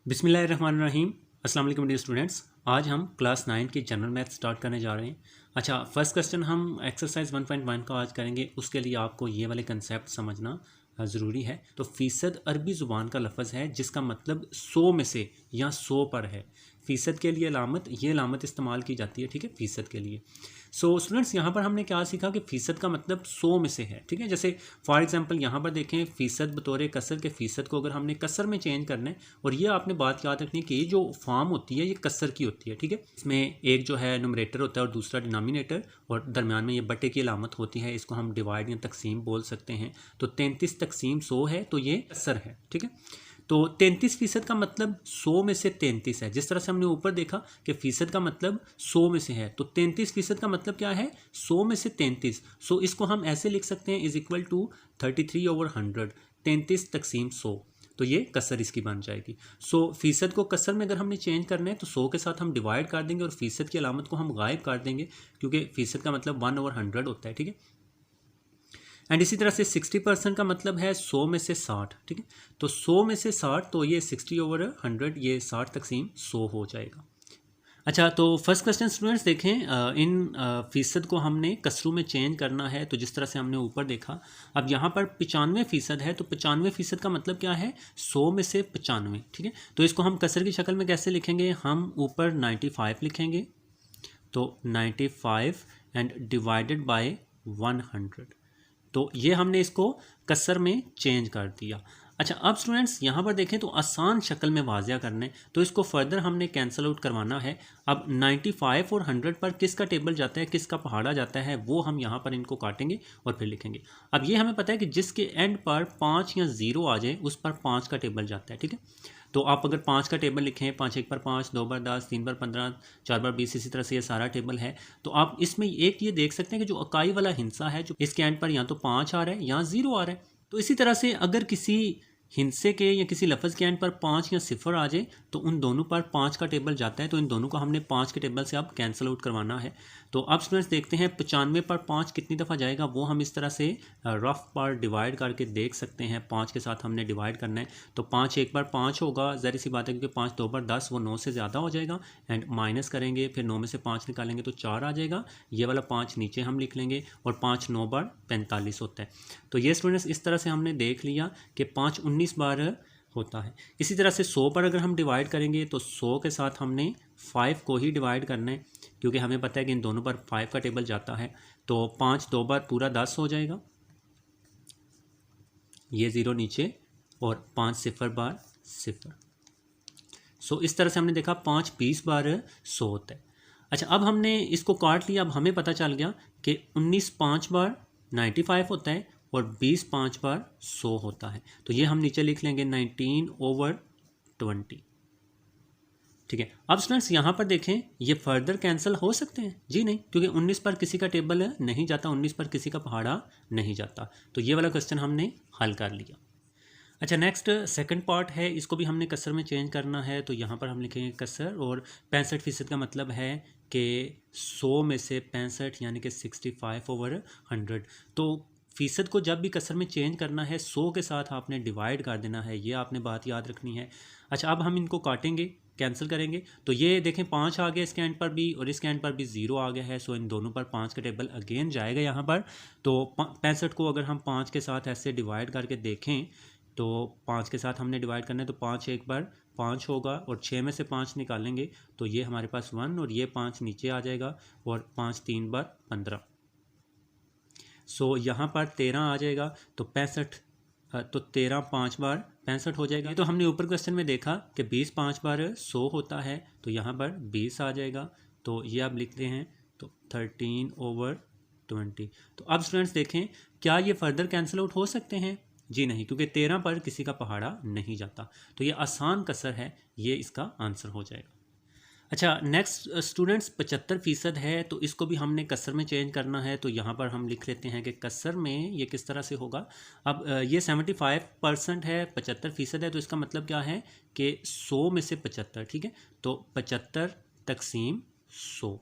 बिस्मिल्लाहिर्रहमानिर्रहीम। अस्सलाम वालेकुम डियर स्टूडेंट्स। आज हम क्लास 9 की जनरल मैथ स्टार्ट करने जा रहे हैं। अच्छा, फर्स्ट क्वेश्चन हम एक्सरसाइज 1.1 का आज करेंगे। उसके लिए आपको ये वाले कंसेप्ट समझना ज़रूरी है। तो फ़ीसद अरबी ज़ुबान का लफ्ज़ है जिसका मतलब 100 में से या 100 पर है। फ़ीसद के लिए ये लामत इस्तेमाल की जाती है, ठीक है, फ़ीसद के लिए। सो स्टूडेंट्स, यहाँ पर हमने क्या सीखा कि फ़ीसद का मतलब 100 में से है, ठीक है। जैसे फॉर एग्जांपल यहाँ पर देखें, फ़ीसद बतौर कसर के फ़ीसद को अगर हमने कसर में चेंज करना है, और ये आपने बात याद रखनी है कि ये जो फॉर्म होती है ये कसर की होती है, ठीक है। इसमें एक जो है नुमरेटर होता है और दूसरा डिनोमिनेटर, और दरम्यान में ये बटे की अलामत होती है। इसको हम डिवाइड या तकसीम बोल सकते हैं। तो 33 तकसीम 100 है, तो ये कसर है, ठीक है। तो 33% का मतलब 100 में से 33 है। जिस तरह से हमने ऊपर देखा कि फ़ीसद का मतलब 100 में से है, तो 33% का मतलब क्या है, 100 में से 33। सो इसको हम ऐसे लिख सकते हैं इज इक्वल टू 33/100, 33 तकसीम 100। तो ये कसर इसकी बन जाएगी। सो फ़ीसद को कसर में अगर हमने चेंज करना है तो 100 के साथ हम डिवाइड कर देंगे और फ़ीसद की अलामत को हम गायब कर देंगे, क्योंकि फ़ीसद का मतलब 1/100 होता है, ठीक है। एंड इसी तरह से 60% का मतलब है 100 में से 60, ठीक है। तो 100 में से 60, तो ये 60/100, ये 60 तकसीम 100 हो जाएगा। अच्छा, तो फर्स्ट क्वेश्चन स्टूडेंट्स देखें, इन फ़ीसद को हमने कसरों में चेंज करना है। तो जिस तरह से हमने ऊपर देखा, अब यहाँ पर 95% है, तो 95% का मतलब क्या है, 100 में से 95, ठीक है। तो इसको हम कसर की शक्ल में कैसे लिखेंगे, हम ऊपर 95 लिखेंगे, तो 95 एंड डिवाइडेड बाय 100। तो ये हमने इसको कसर में चेंज कर दिया। अच्छा, अब स्टूडेंट्स यहाँ पर देखें तो आसान शक्ल में वाजिया करने, तो इसको फर्दर हमने कैंसिल आउट करवाना है। अब 95 और 100 पर किसका टेबल जाता है, किसका पहाड़ा जाता है, वो हम यहाँ पर इनको काटेंगे और फिर लिखेंगे। अब ये हमें पता है कि जिसके एंड पर 5 या 0 आ जाए उस पर 5 का टेबल जाता है, ठीक है। तो आप अगर 5 का टेबल लिखें, 5 1 पर 5, 2 बार 10, 3 बार 15, 4 बार 20, इसी तरह से ये सारा टेबल है। तो आप इसमें एक ये देख सकते हैं कि जो इकाई वाला हिस्सा है, जो इसके एंड पर या तो 5 आ रहा है या 0 आ रहा है। तो इसी तरह से अगर किसी हिस्से के या किसी लफ्ज़ के एंड पर 5 या 0 आ जाए तो उन दोनों पर 5 का टेबल जाता है। तो इन दोनों को हमने 5 के टेबल से अब कैंसिल आउट करवाना है। तो अब स्टूडेंट्स देखते हैं 95 पर 5 कितनी दफ़ा जाएगा, वो हम इस तरह से रफ पर डिवाइड करके देख सकते हैं। 5 के साथ हमने डिवाइड करना है, तो 5 एक बार 5 होगा, ज़ाहिर सी बात है, क्योंकि 5 2 बार 10, वो 9 से ज़्यादा हो जाएगा। एंड माइनस करेंगे, फिर 9 में से 5 निकालेंगे तो 4 आ जाएगा। ये वाला 5 नीचे हम लिख लेंगे, और 5 9 बार 45 होता है। तो ये स्टूडेंट्स इस तरह से हमने देख लिया कि 5 19 बार होता है। इसी तरह से 100 पर अगर हम डिवाइड करेंगे तो 100 के साथ हमने 5 को ही डिवाइड करना है, क्योंकि हमें पता है कि इन दोनों पर 5 का टेबल जाता है। तो 5 2 बार पूरा 10 हो जाएगा, ये 0 नीचे, और 5 0 बार 0। सो इस तरह से हमने देखा 5 20 बार 100 होता है। अच्छा, अब हमने इसको काट लिया। अब हमें पता चल गया कि 19 5 बार 95 होता है और 20 5 बार 100 होता है। तो ये हम नीचे लिख लेंगे 19/20, ठीक है। अब स्टूडेंट्स यहाँ पर देखें, ये फर्दर कैंसिल हो सकते हैं? जी नहीं, क्योंकि 19 पर किसी का टेबल नहीं जाता, 19 पर किसी का पहाड़ा नहीं जाता। तो ये वाला क्वेश्चन हमने हल कर लिया। अच्छा, नेक्स्ट सेकंड पार्ट है, इसको भी हमने कसर में चेंज करना है। तो यहाँ पर हम लिखेंगे कसर, और 65% का मतलब है कि 100 में से 65 यानी कि 65/100। तो फ़ीसद को जब भी कसर में चेंज करना है 100 के साथ आपने डिवाइड कर देना है, ये आपने बात याद रखनी है। अच्छा, अब हम इनको काटेंगे, कैंसिल करेंगे, तो ये देखें 5 आ गया इसके एंड पर भी, और इसके एंड पर भी 0 आ गया है। सो इन दोनों पर 5 का टेबल अगेन जाएगा यहाँ पर। तो 65 को अगर हम 5 के साथ ऐसे डिवाइड करके देखें, तो 5 के साथ हमने डिवाइड करना है, तो 5 एक बार 5 होगा, और 6 में से 5 निकालेंगे तो ये हमारे पास 1, और ये 5 नीचे आ जाएगा, और 5 3 बार 15। सो यहाँ पर 13 आ जाएगा, तो 65, तो 13 5 बार 65 हो जाएगा। ये तो हमने ऊपर क्वेश्चन में देखा कि 20 5 बार 100 होता है, तो यहाँ पर 20 आ जाएगा। तो ये आप लिखते हैं, तो 13/20। तो अब स्टूडेंट्स देखें, क्या ये फर्दर कैंसिल आउट हो सकते हैं? जी नहीं, क्योंकि 13 पर किसी का पहाड़ा नहीं जाता। तो ये आसान कसर है, ये इसका आंसर हो जाएगा। अच्छा, नेक्स्ट स्टूडेंट्स 75% है, तो इसको भी हमने कसर में चेंज करना है। तो यहाँ पर हम लिख लेते हैं कि कसर में ये किस तरह से होगा। अब ये 75% है, 75% है, तो इसका मतलब क्या है कि 100 में से 75, ठीक है। तो 75 तकसीम 100,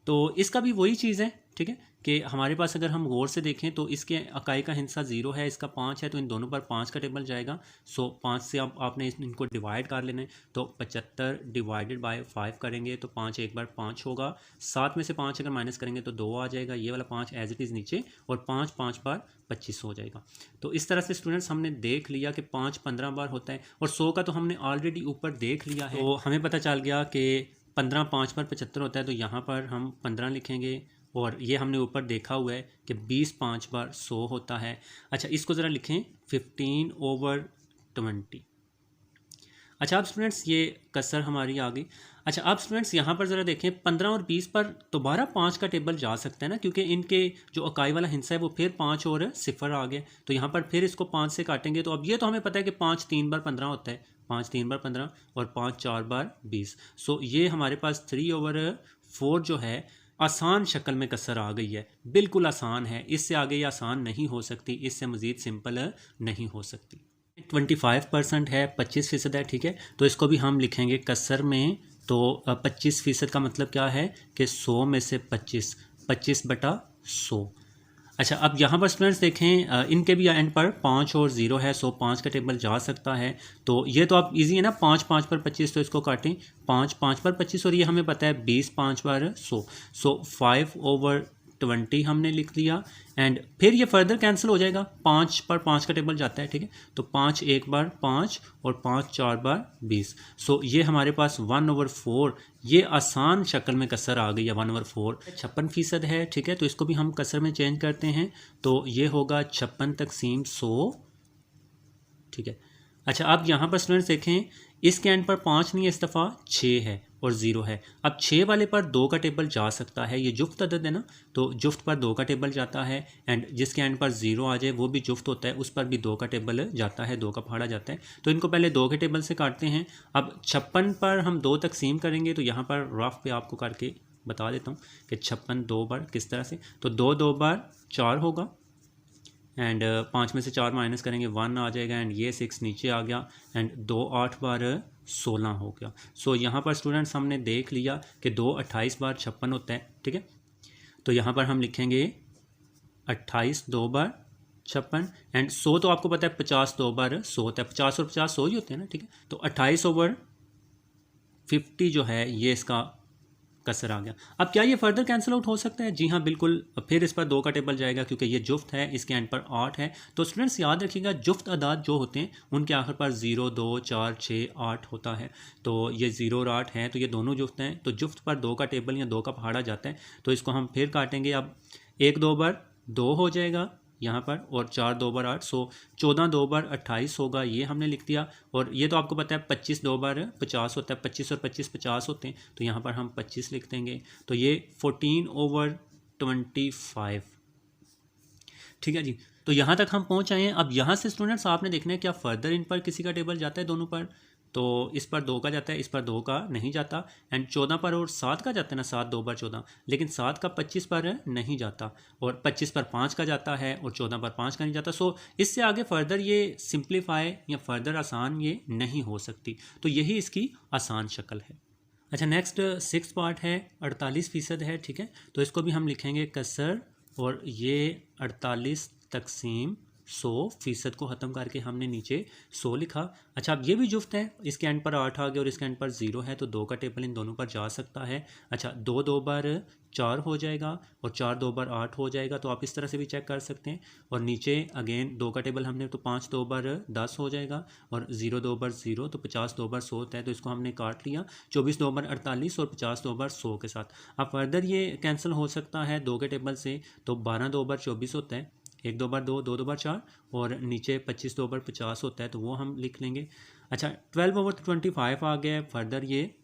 तो इसका भी वही चीज़ है, ठीक है, कि हमारे पास अगर हम गौर से देखें तो इसके इकाई का हिस्सा 0 है, इसका 5 है, तो इन दोनों पर 5 का टेबल जाएगा। सो 5 से अब आपने इनको डिवाइड कर लेना है, तो 75 डिवाइडेड बाय 5 करेंगे तो 5 एक बार 5 होगा, 7 में से 5 अगर माइनस करेंगे तो 2 आ जाएगा, ये वाला 5 एज इट इज़ नीचे, और 5 5 बार 25 हो जाएगा। तो इस तरह से स्टूडेंट्स हमने देख लिया कि 5 15 बार होता है, और 100 का तो हमने ऑलरेडी ऊपर देख लिया है। तो हमें पता चल गया कि 15 5 पर 75 होता है, तो यहाँ पर हम 15 लिखेंगे, और ये हमने ऊपर देखा हुआ है कि 20 5 बार 100 होता है। अच्छा, इसको ज़रा लिखें 15/20। अच्छा, अब स्टूडेंट्स ये कसर हमारी आ गई। अच्छा, अब स्टूडेंट्स यहाँ पर ज़रा देखें 15 और 20 पर दोबारा 5 का टेबल जा सकता है ना, क्योंकि इनके जो इकाई वाला हिस्सा है वो फिर 5 और 0 आ गया, तो यहाँ पर फिर इसको 5 से काटेंगे। तो अब ये तो हमें पता है कि 5 3 बार 15 होता है, 5 3 बार 15 और 5 4 बार 20। सो ये हमारे पास 3/4 जो है आसान शक्ल में कसर आ गई है, बिल्कुल आसान है, इससे आगे ये आसान नहीं हो सकती, इससे मज़ीद सिंपल नहीं हो सकती। 25% है, 25% है, ठीक है, तो इसको भी हम लिखेंगे कसर में। तो 25% का मतलब क्या है कि 100 में से 25, 25/100। अच्छा, अब यहाँ पर स्टूडेंट्स देखें इनके भी एंड पर 5 और 0 है, सो 5 का टेबल जा सकता है। तो ये तो आप इजी है ना, 5 5 पर 25, तो इसको काटें 5 5 पर 25, और ये हमें पता है 20 5 बार 100, सो 5/20 हमने लिख लिया। एंड फिर ये फर्दर कैंसिल हो जाएगा, 5 पर 5 का टेबल जाता है, ठीक है, तो 5 एक बार 5 और 5 4 बार 20। सो ये हमारे पास 1/4, ये आसान शक्ल में कसर आ गई है 1/4। 56% है, ठीक है, तो इसको भी हम कसर में चेंज करते हैं, तो ये होगा 56/100, ठीक है। अच्छा, अब यहाँ पर स्टूडेंट्स देखें इसके एंड पर 5 नहीं है, इस दफ़ा 6 है और 0 है। अब 6 वाले पर 2 का टेबल जा सकता है, ये जुफ्त अदद है ना, तो जुफ्त पर 2 का टेबल जाता है। एंड जिसके एंड पर 0 आ जाए वो भी जुफ्त होता है, उस पर भी 2 का टेबल जाता है, 2 का फाड़ा जाता है। तो इनको पहले 2 के टेबल से काटते हैं। अब 56 पर हम 2 तकसीम करेंगे, तो यहाँ पर रफ पे आपको करके बता देता हूँ कि 56 2 बार किस तरह से, तो 2 2 बार 4 होगा, एंड 5 में से 4 माइनस करेंगे 1 आ जाएगा, एंड ये 6 नीचे आ गया, एंड 2 8 बार 16 हो गया। सो यहाँ पर स्टूडेंट्स हमने देख लिया कि 2 28 बार 56 होता है, ठीक है, तो यहाँ पर हम लिखेंगे 28 2 बार 56, एंड 100 तो आपको पता है 50 2 बार 100 होता है, 50 और 50 100 ही होते हैं ना, ठीक है, तो 28/50 जो है ये इसका कसर आ गया। अब क्या ये फर्दर कैंसिल आउट हो सकता है? जी हाँ, बिल्कुल, फिर इस पर 2 का टेबल जाएगा क्योंकि ये जुफ्त है, इसके एंड पर 8 है। तो स्टूडेंट्स याद रखिएगा जुफ्त अदाद जो होते हैं उनके आखिर पर 0 2 4 6 8 होता है, तो ये 0 और 8 हैं, तो ये दोनों जुफ्त हैं, तो जुफ्त पर 2 का टेबल या 2 का पहाड़ा जाता है, तो इसको हम फिर काटेंगे। अब 1 2 बार 2 हो जाएगा यहाँ पर, और 4 2 बार 8, सो 14 2 बार 28 होगा, ये हमने लिख दिया। और ये तो आपको पता है 25 2 बार 50 होता है, 25 और 25 50 होते हैं, तो यहाँ पर हम 25 लिख देंगे, तो ये 14/25, ठीक है जी। तो यहाँ तक हम पहुँच आए हैं। अब यहाँ से स्टूडेंट्स आपने देखना है क्या फर्दर इन पर किसी का टेबल जाता है, दोनों पर, तो इस पर 2 का जाता है, इस पर 2 का नहीं जाता, एंड 14 पर और 7 का जाता है ना, 7 2 बार 14, लेकिन 7 का 25 पर नहीं जाता, और 25 पर 5 का जाता है, और 14 पर 5 का नहीं जाता। सो इससे आगे फर्दर ये सिंप्लीफाई या फर्दर आसान ये नहीं हो सकती, तो यही इसकी आसान शक्ल है। अच्छा, नेक्स्ट 6 पार्ट है, 48% है, ठीक है, तो इसको भी हम लिखेंगे कसर, और ये 48 तकसीम 100% को ख़त्म करके हमने नीचे 100 लिखा। अच्छा, अब ये भी जुफ्त है, इसके एंड पर 8 आ गया और इसके एंड पर 0 है, तो 2 का टेबल इन दोनों पर जा सकता है। अच्छा, 2 2 बार 4 हो जाएगा, और 4 2 बार 8 हो जाएगा, तो आप इस तरह से भी चेक कर सकते हैं। और नीचे अगेन 2 का टेबल हमने, तो 5 2 बार 10 हो जाएगा, और 0 2 बार 0, तो 50 2 बार 100 होता है, तो इसको हमने काट लिया 24 2 बार 48 और 50 2 बार 100 के साथ। अब फर्दर ये कैंसिल हो सकता है 2 के टेबल से, तो 12 2 बार 24 होता है, 1 2 बार 2 2 2 बार 4, और नीचे 25 2 बार 50 होता है, तो वो हम लिख लेंगे। अच्छा, 12/25 आ गया है, फर्दर ये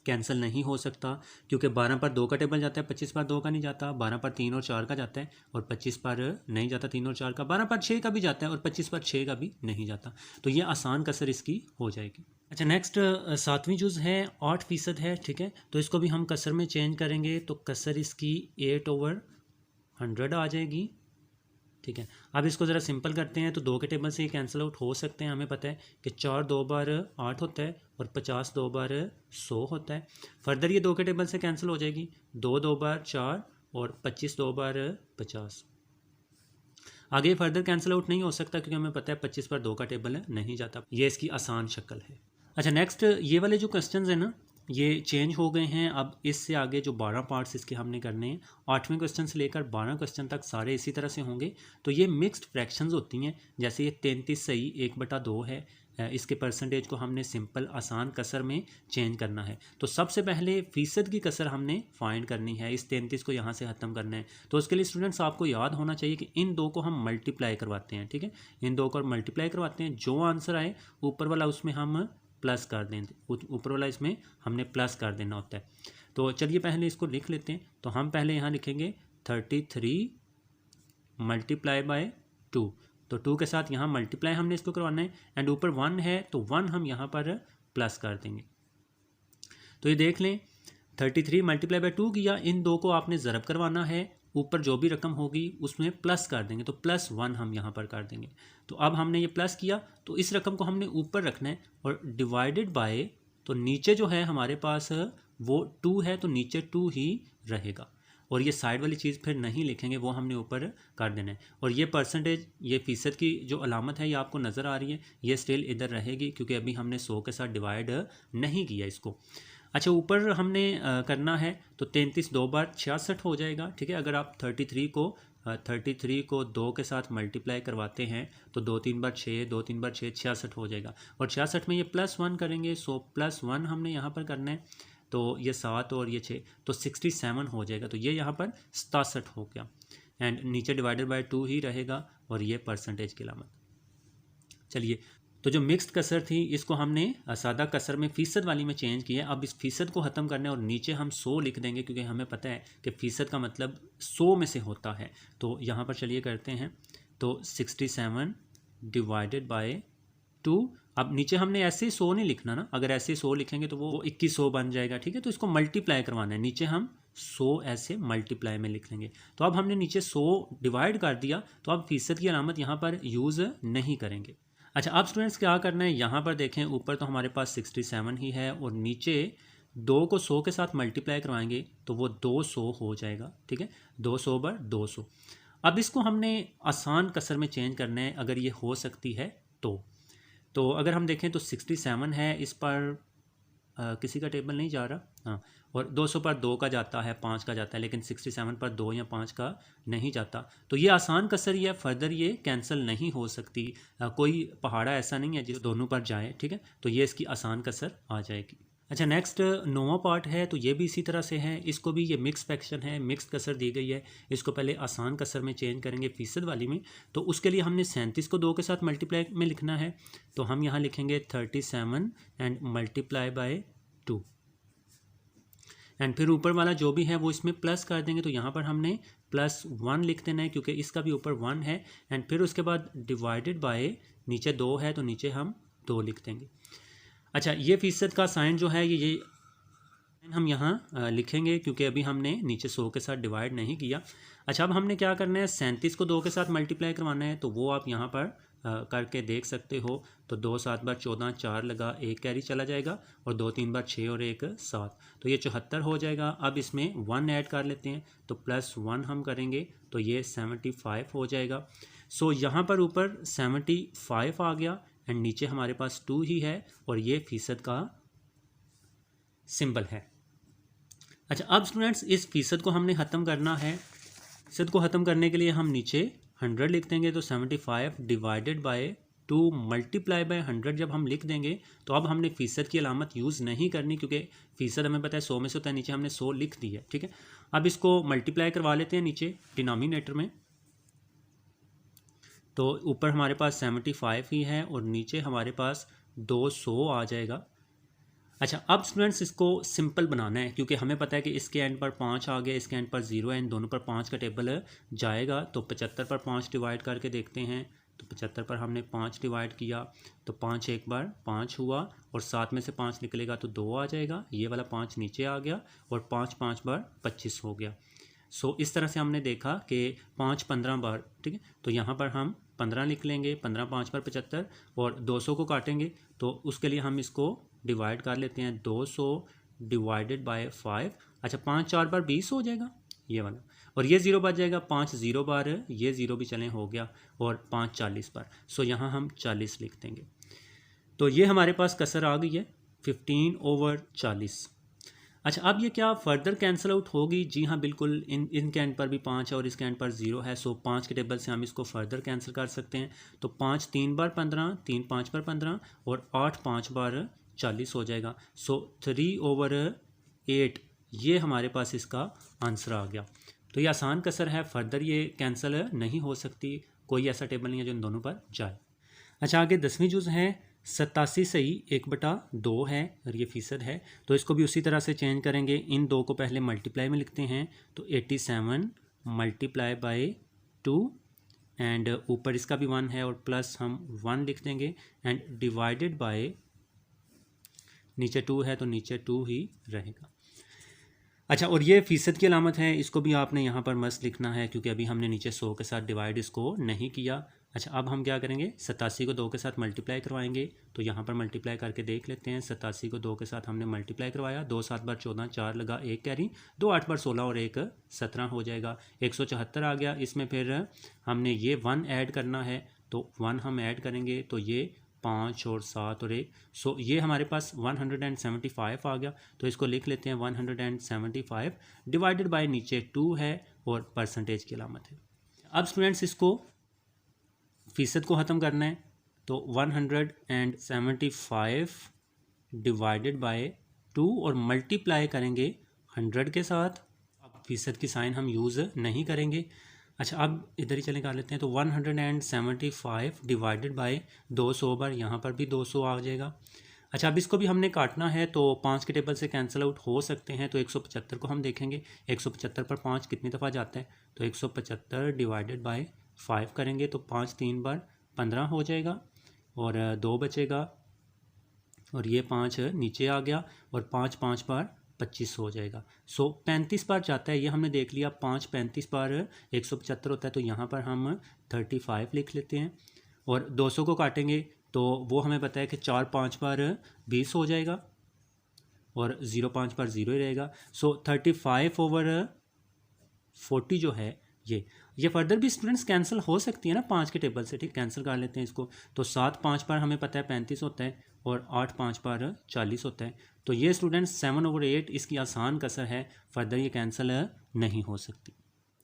कैंसिल नहीं हो सकता क्योंकि 12 पर 2 का टेबल जाता है, 25 पर 2 का नहीं जाता, 12 पर 3 और 4 का जाता है, और 25 पर नहीं जाता 3 और 4 का, 12 पर 6 का भी जाता है, और 25 पर 6 का भी नहीं जाता, तो ये आसान कसर इसकी हो जाएगी। अच्छा, नेक्स्ट 7वीं जुज़ है, 8% है, ठीक है, तो इसको भी हम कसर में चेंज करेंगे, तो कसर इसकी 8/100 आ जाएगी, ठीक है। अब इसको ज़रा सिंपल करते हैं, तो 2 के टेबल से ये कैंसिल आउट हो सकते हैं, हमें पता है कि 4 2 बार 8 होता है, और 50 2 बार 100 होता है। फर्दर ये 2 के टेबल से कैंसिल हो जाएगी, 2 2 बार 4 और 25 दो बार 50। आगे फर्दर कैंसिल आउट नहीं हो सकता क्योंकि हमें पता है 25 पर 2 का टेबल नहीं जाता। ये इसकी आसान शक्ल है। अच्छा नेक्स्ट ये वाले जो क्वेश्चंस हैं ना ये चेंज हो गए हैं। अब इससे आगे जो 12 पार्ट्स इसके हमने करने हैं, 8वें क्वेश्चन से लेकर 12 क्वेश्चन तक सारे इसी तरह से होंगे। तो ये मिक्स्ड फ्रैक्शंस होती हैं, जैसे ये 33 सही 1/2 है, इसके परसेंटेज को हमने सिंपल आसान कसर में चेंज करना है। तो सबसे पहले फ़ीसद की कसर हमने फाइंड करनी है, इस 33 को यहाँ से ख़त्म करना है। तो उसके लिए स्टूडेंट्स आपको याद होना चाहिए कि इन दो को हम मल्टीप्लाई करवाते हैं, ठीक है, इन दो को मल्टीप्लाई करवाते हैं, जो आंसर आए ऊपर वाला उसमें हम प्लस कर दें, ऊपर वाला इसमें हमने प्लस कर देना होता है। तो चलिए पहले इसको लिख लेते हैं। तो हम पहले यहाँ लिखेंगे 33 मल्टीप्लाई बाय 2। तो 2 के साथ यहाँ मल्टीप्लाई हमने इसको करवाना है, एंड ऊपर 1 है तो 1 हम यहाँ पर प्लस कर देंगे। तो ये देख लें 33 मल्टीप्लाई बाय 2 किया, इन दो को आपने ज़रब करवाना है, ऊपर जो भी रकम होगी उसमें प्लस कर देंगे, तो +1 हम यहाँ पर कर देंगे। तो अब हमने ये प्लस किया तो इस रकम को हमने ऊपर रखना है और डिवाइडेड बाय, तो नीचे जो है हमारे पास वो 2 है तो नीचे 2 ही रहेगा, और ये साइड वाली चीज़ फिर नहीं लिखेंगे, वो हमने ऊपर कर देना है। और ये परसेंटेज, ये फ़ीसद की जो अलामत है ये आपको नज़र आ रही है, ये स्टिल इधर रहेगी क्योंकि अभी हमने 100 के साथ डिवाइड नहीं किया इसको। अच्छा ऊपर हमने करना है तो 33 2 बार 66 हो जाएगा, ठीक है। अगर आप 33 को 2 के साथ मल्टीप्लाई करवाते हैं तो 2 3 बार 6, 2 3 बार 6, 66 हो जाएगा। और 66 में ये +1 करेंगे, सो +1 हमने यहाँ पर करना है, तो ये 7 और ये 6, तो 67 हो जाएगा। तो ये यहाँ पर 67 हो गया, एंड नीचे डिवाइडेड बाय 2 ही रहेगा, और ये परसेंटेज की अलामत। चलिए तो जो मिक्स्ड कसर थी इसको हमने सादा कसर में फ़ीसद वाली में चेंज किया। अब इस फ़ीसद को ख़त्म करना है और नीचे हम 100 लिख देंगे क्योंकि हमें पता है कि फ़ीसद का मतलब 100 में से होता है। तो यहाँ पर चलिए करते हैं, तो 67 डिवाइडेड बाय 2। अब नीचे हमने ऐसे 100 नहीं लिखना ना, अगर ऐसे 100 लिखेंगे तो वो 2100 बन जाएगा, ठीक है। तो इसको मल्टीप्लाई करवाना है, नीचे हम 100 ऐसे मल्टीप्लाई में लिख लेंगे। तो अब हमने नीचे 100 डिवाइड कर दिया, तो अब फ़ीसद की अलामत यहाँ पर यूज़ नहीं करेंगे। अच्छा अब स्टूडेंट्स क्या करना है, यहाँ पर देखें ऊपर तो हमारे पास 67 ही है, और नीचे 2 को 100 के साथ मल्टीप्लाई करवाएंगे तो वो 200 हो जाएगा, ठीक है, 200 बार 200। अब इसको हमने आसान कसर में चेंज करना है अगर ये हो सकती है तो अगर हम देखें तो 67 है, इस पर किसी का टेबल नहीं जा रहा, हाँ, और 200 पर 2 का जाता है, 5 का जाता है, लेकिन 67 पर 2 या 5 का नहीं जाता। तो ये आसान कसर ही है, फर्दर ये कैंसिल नहीं हो सकती, कोई पहाड़ा ऐसा नहीं है जो दोनों पर जाए, ठीक है। तो ये इसकी आसान कसर आ जाएगी। अच्छा नेक्स्ट 9वां पार्ट है, तो ये भी इसी तरह से है, इसको भी ये मिक्स फ्रैक्शन है, मिक्स कसर दी गई है। इसको पहले आसान कसर में चेंज करेंगे फ़ीसद वाली में, तो उसके लिए हमने 37 को 2 के साथ मल्टीप्लाई में लिखना है। तो हम यहाँ लिखेंगे 37 एंड मल्टीप्लाई बाय 2, एंड फिर ऊपर वाला जो भी है वो इसमें प्लस कर देंगे। तो यहाँ पर हमने +1 लिख देना है क्योंकि इसका भी ऊपर 1 है, एंड फिर उसके बाद डिवाइडेड बाय, नीचे 2 है तो नीचे हम 2 लिख देंगे। अच्छा ये फ़ीसद का साइन जो है ये हम यहाँ लिखेंगे क्योंकि अभी हमने नीचे 100 के साथ डिवाइड नहीं किया। अच्छा अब हमने क्या करना है, 37 को 2 के साथ मल्टीप्लाई करवाना है, तो वो आप यहाँ पर करके देख सकते हो। तो 2 7 बार 14, 4 लगा, 1 कैरी चला जाएगा, और 2 3 बार 6 और 1 7, तो ये 74 हो जाएगा। अब इसमें 1 ऐड कर लेते हैं, तो +1 हम करेंगे तो ये 75 हो जाएगा। सो यहाँ पर ऊपर 75 आ गया, एंड नीचे हमारे पास 2 ही है, और ये फ़ीसद का सिंबल है। अच्छा अब स्टूडेंट्स इस फ़ीसद को हमने ख़त्म करना है। फ़ीसद को ख़त्म करने के लिए हम नीचे 100 लिख देंगे, तो 75 डिवाइडेड बाय 2 मल्टीप्लाई बाय 100 जब हम लिख देंगे तो अब हमने फ़ीसद की अलामत यूज़ नहीं करनी क्योंकि फ़ीसद हमें पता है 100 में से होता है, नीचे हमने 100 लिख दी है, ठीक है। अब इसको मल्टीप्लाई करवा लेते हैं नीचे डिनोमिनेटर में, तो ऊपर हमारे पास 75 ही है और नीचे हमारे पास 200 आ जाएगा। अच्छा अब स्टूडेंट्स इसको सिंपल बनाना है क्योंकि हमें पता है कि इसके एंड पर 5 आ गया, इसके एंड पर 0 है, इन दोनों पर 5 का टेबल जाएगा। तो 75 पर 5 डिवाइड करके देखते हैं, तो 75 पर हमने 5 डिवाइड किया, तो 5 एक बार 5 हुआ, और 7 में से 5 निकलेगा तो 2 आ जाएगा, ये वाला 5 नीचे आ गया, और 5 5 बार 25 हो गया। सो इस तरह से हमने देखा कि 5 15 बार, ठीक है, तो यहाँ पर हम 15 लिख लेंगे, 15 5 पर 75, और 200 को काटेंगे तो उसके लिए हम इसको डिवाइड कर लेते हैं, 200 डिवाइडेड बाय 5। अच्छा 5 4 बार 20 हो जाएगा, ये वाला, और ये 0 बच जाएगा, 5 0 बार ये 0 भी चलें हो गया, और 5 40 बार। सो यहाँ हम 40 लिख देंगे। तो ये हमारे पास कसर आ गई है 15/40। अच्छा, अब ये क्या फर्दर कैंसिल आउट होगी? जी हाँ बिल्कुल, इनके एंड पर भी 5 है और इसके एंड पर 0 है। सो 5 के टेबल से हम इसको फर्दर कैंसिल कर सकते हैं। तो 5 3 बार 15, 3 5 बार 15, और 8 5 बार 40 हो जाएगा। सो 3/8 ये हमारे पास इसका आंसर आ गया। तो ये आसान कसर है, फर्दर ये कैंसिल नहीं हो सकती, कोई ऐसा टेबल नहीं है जो इन दोनों पर जाए। अच्छा, आगे 10वीं जुज़ है 87 सही 1/2 है, और ये फ़ीसद है। तो इसको भी उसी तरह से चेंज करेंगे, इन दो को पहले मल्टीप्लाई में लिखते हैं। तो 87 मल्टीप्लाई बाय 2, एंड ऊपर इसका भी 1 है, और प्लस हम 1 लिख देंगे, एंड डिवाइडेड बाय, नीचे 2 है तो नीचे 2 ही रहेगा। अच्छा, और ये फ़ीसद की अलामत है, इसको भी आपने यहाँ पर मस्त लिखना है, क्योंकि अभी हमने नीचे 100 के साथ डिवाइड इसको नहीं किया। अच्छा, अब हम क्या करेंगे, 87 को 2 के साथ मल्टीप्लाई करवाएंगे। तो यहाँ पर मल्टीप्लाई करके देख लेते हैं। 87 को 2 के साथ हमने मल्टीप्लाई करवाया, 2 7 बार 14, 4 लगा 1 कैरी, 2 8 बार 16 और 1 17 हो जाएगा, 174 आ गया। इसमें फिर हमने ये 1 ऐड करना है, तो 1 हम ऐड करेंगे, तो ये 5 और 7 और 1, सो ये हमारे पास 175 आ गया। तो इसको लिख लेते हैं 175 डिवाइडेड बाय, नीचे 2 है और परसेंटेज की अलामत है। अब स्टूडेंट्स इसको फ़ीसद को ख़त्म करना है, तो 175 डिवाइडेड बाय 2 और मल्टीप्लाई करेंगे 100 के साथ। अब फ़ीसद की साइन हम यूज़ नहीं करेंगे। अच्छा, अब इधर ही चले कर लेते हैं। तो 175 डिवाइडेड बाय 200 बार, यहाँ पर भी 200 आ जाएगा। अच्छा, अब इसको भी हमने काटना है, तो 5 के टेबल से कैंसिल आउट हो सकते हैं। तो 175 को हम देखेंगे, 175 पर 5 कितनी दफ़ा जाता है, तो 175 डिवाइडेड बाय 5 करेंगे, तो 5 3 बार 15 हो जाएगा, और 2 बचेगा, और ये 5 नीचे आ गया, और 5 5 बार 25 हो जाएगा। सो 35 बार जाता है, ये हमने देख लिया। 5 35 बार 175 होता है, तो यहाँ पर हम 35 लिख लेते हैं। और 200 को काटेंगे, तो वो हमें पता है कि 4 5 बार 20 हो जाएगा, और 0 5 बार 0 ही रहेगा। सो 35/40 जो है ये फर्दर भी स्टूडेंट्स कैंसिल हो सकती है ना 5 के टेबल से, ठीक, कैंसिल कर लेते हैं इसको। तो 7 5 बार हमें पता है 35 होता है, और 8 5 बार 40 होता है। तो ये स्टूडेंट्स 7/8 इसकी आसान कसर है, फर्दर ये कैंसिल नहीं हो सकती।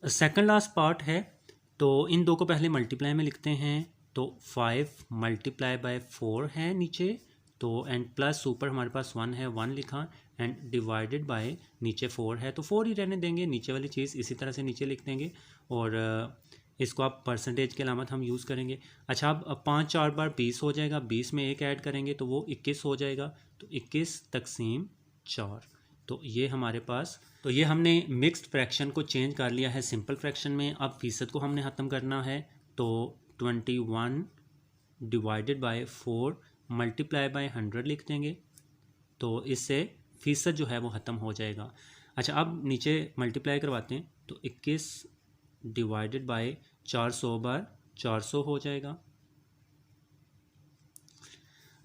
सेकंड लास्ट पार्ट है, तो इन दो को पहले मल्टीप्लाई में लिखते हैं। तो 5 मल्टीप्लाई बाय 4 है नीचे, तो एंड प्लस ऊपर हमारे पास 1 है, 1 लिखा, एंड डिवाइडेड बाय, नीचे 4 है तो 4 ही रहने देंगे, नीचे वाली चीज़ इसी तरह से नीचे लिख देंगे, और इसको आप परसेंटेज की अलामत हम यूज़ करेंगे। अच्छा, अब 5 4 बार 20 हो जाएगा, 20 में 1 ऐड करेंगे तो वो 21 हो जाएगा, तो 21 तक़सीम 4। तो ये हमारे पास, तो ये हमने मिक्स्ड फ्रैक्शन को चेंज कर लिया है सिंपल फ्रैक्शन में। अब फ़ीसद को हमने ख़त्म करना है, तो 21 डिवाइडेड बाय 4 मल्टीप्लाई बाय 100 लिख देंगे, तो इससे फ़ीसद जो है वो ख़त्म हो जाएगा। अच्छा, अब नीचे मल्टीप्लाई करवाते हैं, तो 21 डिवाइडेड बाय 400 बार 400 हो जाएगा।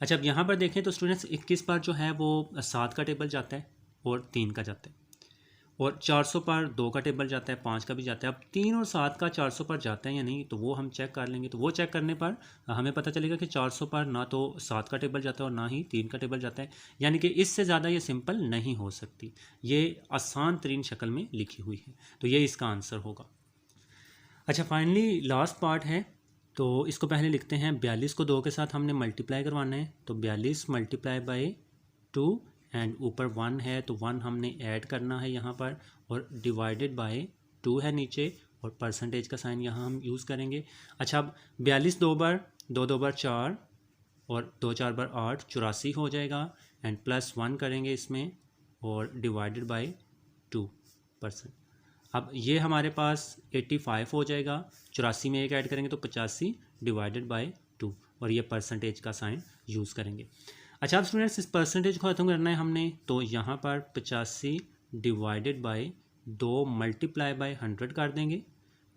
अच्छा, अब यहाँ पर देखें तो स्टूडेंट्स 21 बार जो है वो 7 का टेबल जाता है और 3 का जाता है, और 400 पर 2 का टेबल जाता है, 5 का भी जाता है। अब 3 और 7 का 400 पर जाता है या नहीं, तो वो हम चेक कर लेंगे। तो वो चेक करने पर हमें पता चलेगा कि 400 पर ना तो 7 का टेबल जाता है और ना ही 3 का टेबल जाता है, यानी कि इससे ज़्यादा ये सिंपल नहीं हो सकती, ये आसान तरीन शक्ल में लिखी हुई है, तो ये इसका आंसर होगा। अच्छा, फाइनली लास्ट पार्ट है, तो इसको पहले लिखते हैं। 42 को 2 के साथ हमने मल्टीप्लाई करवाना है, तो 42 मल्टीप्लाई बाय 2, एंड ऊपर 1 है तो 1 हमने ऐड करना है यहाँ पर, और डिवाइडेड बाय 2 है नीचे, और परसेंटेज का साइन यहाँ हम यूज़ करेंगे। अच्छा, अब 42 2 बार 2 बार 4, और 2 4 बार 8, 84 हो जाएगा, एंड प्लस 1 करेंगे इसमें, और डिवाइडेड बाय 2%। अब ये हमारे पास 85 हो जाएगा, 84 में 1 ऐड करेंगे तो 85 डिवाइडेड बाय 2, और ये परसेंटेज का साइन यूज़ करेंगे। अच्छा, अब स्टूडेंट्स इस परसेंटेज को ख़त्म करना है हमने, तो यहाँ पर 85 डिवाइडेड बाय 2 मल्टीप्लाई बाय 100 कर देंगे,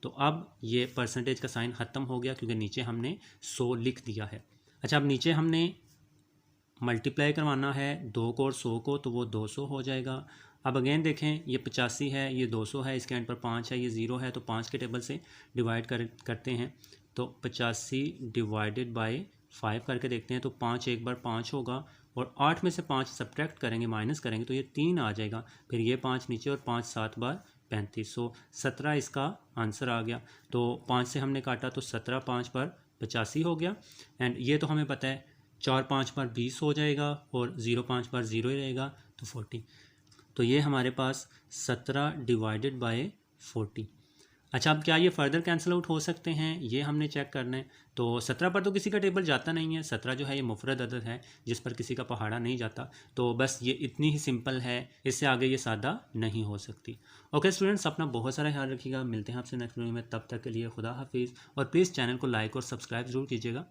तो अब ये परसेंटेज का साइन ख़त्म हो गया, क्योंकि नीचे हमने 100 लिख दिया है। अच्छा, अब नीचे हमने मल्टीप्लाई करवाना है 2 को और 100 को, तो वो 200 हो जाएगा। अब अगेन देखें, ये 85 है, ये 200 है, इसके एंड पर 5 है, ये 0 है, तो 5 के टेबल से डिवाइड करते हैं। तो 85 डिवाइडेड बाय 5 करके देखते हैं, तो 5 एक बार 5 होगा, और 8 में से 5 सब्ट्रैक्ट करेंगे, माइनस करेंगे, तो ये 3 आ जाएगा। फिर ये 5 नीचे और 5 7 बार 35, 17 इसका आंसर आ गया। तो 5 से हमने काटा तो 17 5 बार 85 हो गया। एंड ये तो हमें पता है 4 5 बार 20 हो जाएगा, और 0 5 बार 0 ही रहेगा, तो 40। तो ये हमारे पास 17 डिवाइडेड बाय 40। अच्छा, अब क्या ये फर्दर कैंसिल आउट हो सकते हैं, ये हमने चेक करना है। तो 17 पर तो किसी का टेबल जाता नहीं है, 17 जो है ये मुफरद अदद है जिस पर किसी का पहाड़ा नहीं जाता। तो बस ये इतनी ही सिंपल है, इससे आगे ये सादा नहीं हो सकती। ओके स्टूडेंट्स, अपना बहुत सारा ख्याल रखिएगा, मिलते हैं आपसे नेक्स्ट वीडियो में, तब तक के लिए खुदा हाफिज़, और प्लीज़ चैनल को लाइक और सब्सक्राइब ज़रूर कीजिएगा।